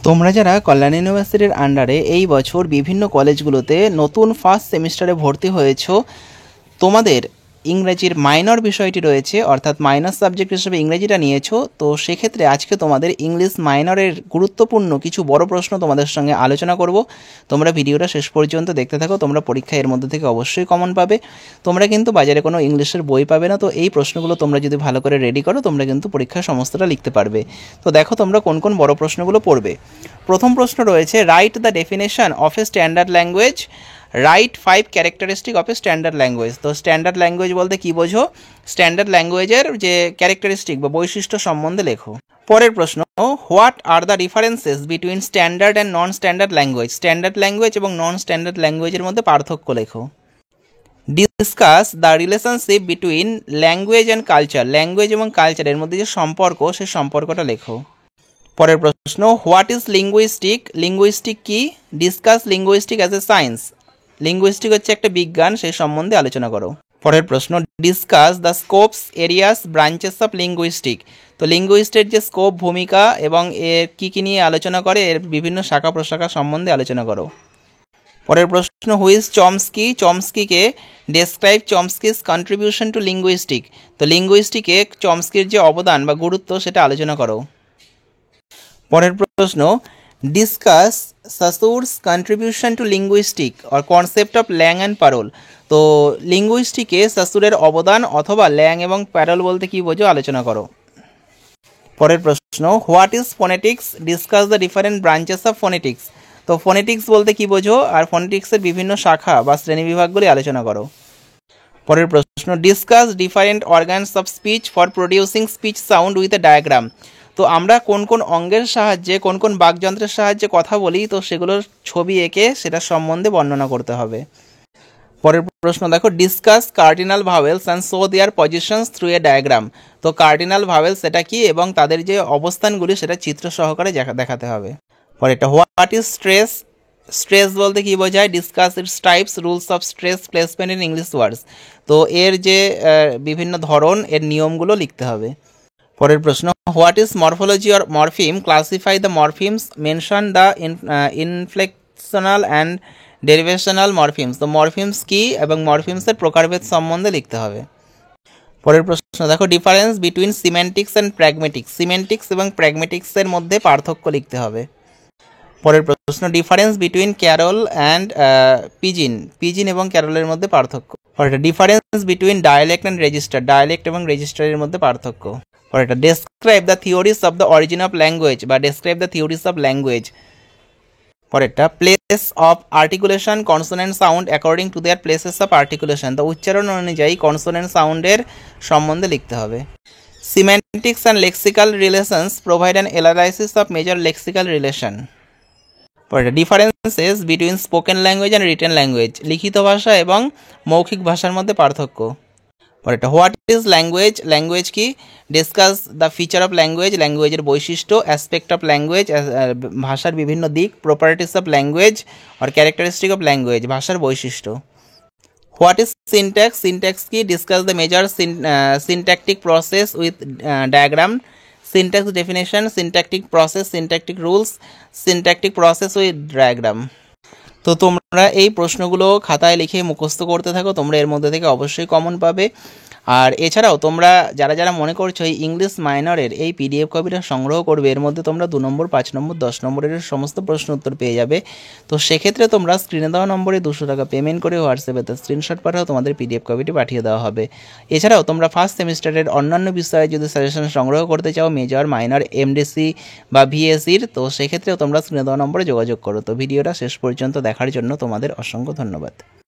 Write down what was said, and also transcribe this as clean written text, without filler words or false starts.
তোমরা যারা কল্যাণ ইউনিভার্সিটির আন্ডারে এই বছর বিভিন্ন কলেজগুলোতে নতুন ফার্স্ট সেমিস্টারে ভর্তি হয়েছো, তোমাদের ইংরেজির মাইনর বিষয়টি রয়েছে, অর্থাৎ মাইনর সাবজেক্ট হিসেবে ইংরেজিটা নিয়েছো। তো সেক্ষেত্রে আজকে তোমাদের ইংলিশ মাইনরের গুরুত্বপূর্ণ কিছু বড় প্রশ্ন তোমাদের সঙ্গে আলোচনা করব। তোমরা ভিডিওটা শেষ পর্যন্ত দেখতে থাকো। তোমরা পরীক্ষা এর মধ্যে থেকে অবশ্যই কমন পাবে। তোমরা কিন্তু বাজারে কোনো ইংলিশের বই পাবে না। তো এই প্রশ্নগুলো তোমরা যদি ভালো করে রেডি করো, তোমরা কিন্তু পরীক্ষায় সমস্তটা লিখতে পারবে। তো দেখো তোমরা কোন কোন বড় প্রশ্নগুলো পড়বে। প্রথম প্রশ্ন রয়েছে, write the definition of A standard language, right 5 characteristic of A standard language. তো স্ট্যান্ডার্ড ল্যাঙ্গুয়েজ বলতে কী বোঝো? স্ট্যান্ডার্ড ল্যাঙ্গুয়েজের যে ক্যারেক্টারিস্টিক বা বৈশিষ্ট্য সম্বন্ধে লেখো। পরের প্রশ্ন, what are the differences between standard and non standard language. Standard language এবং নন স্ট্যান্ডার্ড ল্যাঙ্গুয়েজের মধ্যে পার্থক্য লেখো। Discuss the relationship between language and culture. Language এবং কালচারের মধ্যে যে সম্পর্ক, সেই সম্পর্কটা লেখো। পরের প্রশ্ন, হোয়াট ইজ লিঙ্গুইস্টিক। লিঙ্গুইস্টিক কি? Discuss linguistic as a science. Linguistic হচ্ছে একটা বিজ্ঞান, সেই সম্বন্ধে আলোচনা করো। পরের প্রশ্ন, discuss the scopes, areas, branches of linguistic. তো লিঙ্গুইস্টের যে স্কোপ, ভূমিকা এবং এর কী কী নিয়ে আলোচনা করে, এর বিভিন্ন শাখা প্রশাখা সম্বন্ধে আলোচনা করো। পরের প্রশ্ন, হুইজ চমস্কি। চমস্কিকে describe Chomsky's contribution to linguistic. তো লিঙ্গুইস্টিকে চমস্কির যে অবদান বা গুরুত্ব, সেটা আলোচনা করো। পরের প্রশ্ন, discuss Saussure's contribution to linguistic or concept of langue and parole. তো লিঙ্গুইস্টিকে সাসুরের অবদান অথবা ল্যাং এবং প্যারোল বলতে কী বোঝো, আলোচনা করো। পরের প্রশ্ন, what is phonetics. Discuss the different branches of phonetics. তো ফোনেটিক্স বলতে কী বোঝো, আর ফোনেটিক্সের বিভিন্ন শাখা বা শ্রেণীবিভাগগুলি আলোচনা করো। পরের প্রশ্ন, discuss different organs of speech for producing speech sound with a diagram. তো আমরা কোন কোন অঙ্গের সাহায্যে, কোন কোন বাকযন্ত্রের সাহায্যে কথা বলি, তো সেগুলোর ছবি এঁকে সেটা সম্বন্ধে বর্ণনা করতে হবে। পরের প্রশ্ন দেখো, discuss cardinal vowels and show there positions through a diagram. তো কার্ডিনাল ভাওয়েলস সেটা কি এবং তাদের যে অবস্থানগুলি, সেটা চিত্র সহকারে দেখাতে হবে। পরেরটা, হোয়াট ইজ স্ট্রেস। স্ট্রেস বলতে কী বোঝায়? Discuss it's types, rules of stress placement in English ওয়ার্ডস। তো এর যে বিভিন্ন ধরন, এর নিয়মগুলো লিখতে হবে। পরের প্রশ্ন, what is morphology or morpheme. Classify the morphemes, mention the inflectional and derivational morphemes. তো মরফিমস কি এবং মরফিমসের প্রকারভেদ সম্বন্ধে লিখতে হবে। পরের প্রশ্ন দেখো, difference between semantics and pragmatics. Semantics এবং প্র্যাগমেটিক্সের মধ্যে পার্থক্য লিখতে হবে। পরের প্রশ্ন, difference between creole and pidgin. Pidgin এবং ক্যারলের মধ্যে পার্থক্য। পরেরটা, difference between dialect and register. Dialect এবং রেজিস্টারের মধ্যে পার্থক্য। পরেরটা, describe the theories of the origin of language বা describe the theories of language. পরেরটা, place of articulation consonant sound according to their places of articulation. তো উচ্চারণ অনুযায়ী কনসোনেন্ট সাউন্ডের সম্বন্ধে লিখতে হবে। Semantics and lexical relations provide an analysis of major lexical relation. পরেরটা, differences between spoken language and written language. লিখিত ভাষা এবং মৌখিক ভাষার মধ্যে পার্থক্য। পরেরটা, হোয়াট ইজ ল্যাঙ্গুয়েজ। ল্যাঙ্গুয়েজ কি? Discuss the feature of language. ল্যাঙ্গুয়েজের বৈশিষ্ট্য। অ্যাসপেক্ট অফ ল্যাঙ্গুয়েজ, ভাষার বিভিন্ন দিক। প্রপার্টিস অফ ল্যাঙ্গুয়েজ আর ক্যারেক্টারিস্টিক অফ ল্যাঙ্গুয়েজ, ভাষার বৈশিষ্ট্য। What is syntax. সিনট্যাক্স কি? Discuss the major syntactic process with diagram. Syntax definition, syntactic process, syntactic rules, syntactic process with diagram. তো তোমরা এই প্রশ্নগুলো খাতায় লিখে মুখস্থ করতে থাকো। তোমরা এর মধ্যে থেকে অবশ্যই কমন পাবে। আর এছাড়াও তোমরা যারা যারা মনে করছো এই ইংলিশ মাইনরের এই পিডিএফ কপিটা সংগ্রহ করবে, এর মধ্যে তোমরা 2 নম্বর, 5 নম্বর, 10 নম্বরের সমস্ত প্রশ্ন উত্তর পেয়ে যাবে। তো সেক্ষেত্রে তোমরা স্ক্রিনে দেওয়া নম্বরে 200 টাকা পেমেন্ট করে হোয়াটসঅ্যাপে তার স্ক্রিনশট পাঠাও, তোমাদের পিডিএফ কপিটি পাঠিয়ে দেওয়া হবে। এছাড়াও তোমরা ফার্স্ট সেমিস্টারের অন্যান্য বিষয়ে যদি সাজেশন সংগ্রহ করতে চাও, মেজর, মাইনর, এমডিসি বা ভিএসির, তো সেক্ষেত্রেও তোমরা স্ক্রিনে দেওয়া নম্বরে যোগাযোগ করো। তো ভিডিওটা শেষ পর্যন্ত দেখার জন্য তোমাদের অসংখ্য ধন্যবাদ।